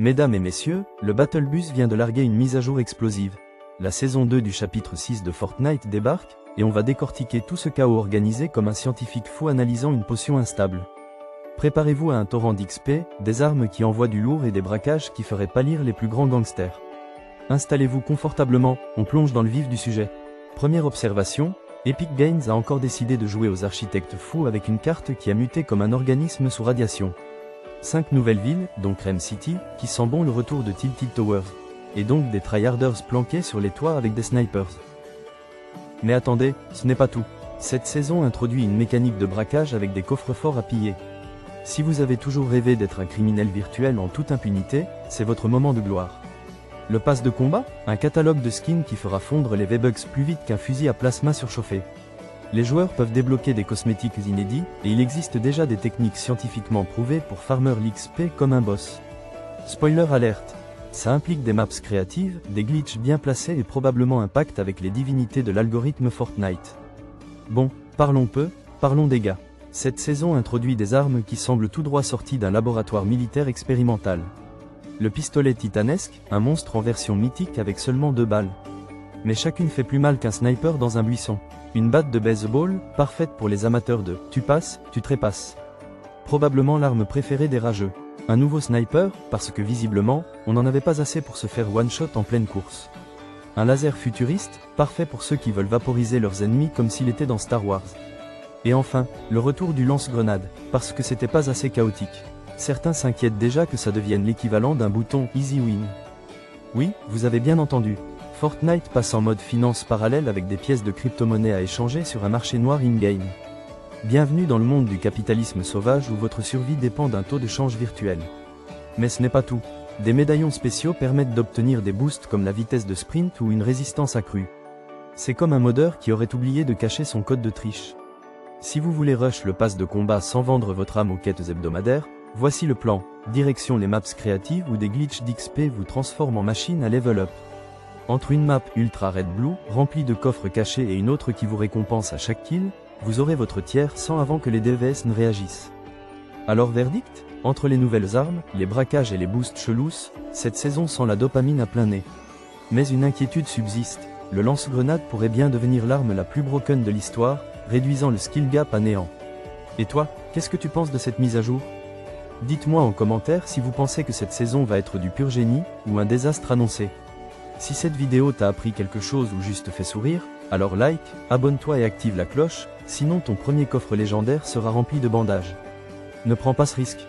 Mesdames et messieurs, le Battle Bus vient de larguer une mise à jour explosive. La saison 2 du chapitre 6 de Fortnite débarque, et on va décortiquer tout ce chaos organisé comme un scientifique fou analysant une potion instable. Préparez-vous à un torrent d'XP, des armes qui envoient du lourd et des braquages qui feraient pâlir les plus grands gangsters. Installez-vous confortablement, on plonge dans le vif du sujet. Première observation, Epic Games a encore décidé de jouer aux architectes fous avec une carte qui a muté comme un organisme sous radiation. 5 nouvelles villes, dont Crème City, qui sent bon le retour de Tilted Towers. Et donc des tryharders planqués sur les toits avec des snipers. Mais attendez, ce n'est pas tout. Cette saison introduit une mécanique de braquage avec des coffres-forts à piller. Si vous avez toujours rêvé d'être un criminel virtuel en toute impunité, c'est votre moment de gloire. Le pass de combat, un catalogue de skins qui fera fondre les V-Bucks plus vite qu'un fusil à plasma surchauffé. Les joueurs peuvent débloquer des cosmétiques inédits, et il existe déjà des techniques scientifiquement prouvées pour farmer l'XP comme un boss. Spoiler alerte, ça implique des maps créatives, des glitches bien placés et probablement un pacte avec les divinités de l'algorithme Fortnite. Bon, parlons peu, parlons dégâts. Cette saison introduit des armes qui semblent tout droit sorties d'un laboratoire militaire expérimental. Le pistolet titanesque, un monstre en version mythique avec seulement 2 balles. Mais chacune fait plus mal qu'un sniper dans un buisson. Une batte de baseball, parfaite pour les amateurs de « tu passes, tu trépasses ». Probablement l'arme préférée des rageux. Un nouveau sniper, parce que visiblement, on n'en avait pas assez pour se faire one-shot en pleine course. Un laser futuriste, parfait pour ceux qui veulent vaporiser leurs ennemis comme s'il était dans Star Wars. Et enfin, le retour du lance-grenade, parce que c'était pas assez chaotique. Certains s'inquiètent déjà que ça devienne l'équivalent d'un bouton Easy Win. Oui, vous avez bien entendu. Fortnite passe en mode finance parallèle avec des pièces de crypto-monnaie à échanger sur un marché noir in-game. Bienvenue dans le monde du capitalisme sauvage où votre survie dépend d'un taux de change virtuel. Mais ce n'est pas tout. Des médaillons spéciaux permettent d'obtenir des boosts comme la vitesse de sprint ou une résistance accrue. C'est comme un modeur qui aurait oublié de cacher son code de triche. Si vous voulez rush le pass de combat sans vendre votre âme aux quêtes hebdomadaires, voici le plan. Direction les maps créatives où des glitches d'XP vous transforment en machine à level up. Entre une map Ultra Red Blue, remplie de coffres cachés et une autre qui vous récompense à chaque kill, vous aurez votre tiers 100 avant que les DVS ne réagissent. Alors verdict? Entre les nouvelles armes, les braquages et les boosts chelous, cette saison sent la dopamine à plein nez. Mais une inquiétude subsiste, le lance-grenade pourrait bien devenir l'arme la plus broken de l'histoire, réduisant le skill gap à néant. Et toi, qu'est-ce que tu penses de cette mise à jour? Dites-moi en commentaire si vous pensez que cette saison va être du pur génie, ou un désastre annoncé. Si cette vidéo t'a appris quelque chose ou juste fait sourire, alors like, abonne-toi et active la cloche, sinon ton premier coffre légendaire sera rempli de bandages. Ne prends pas ce risque.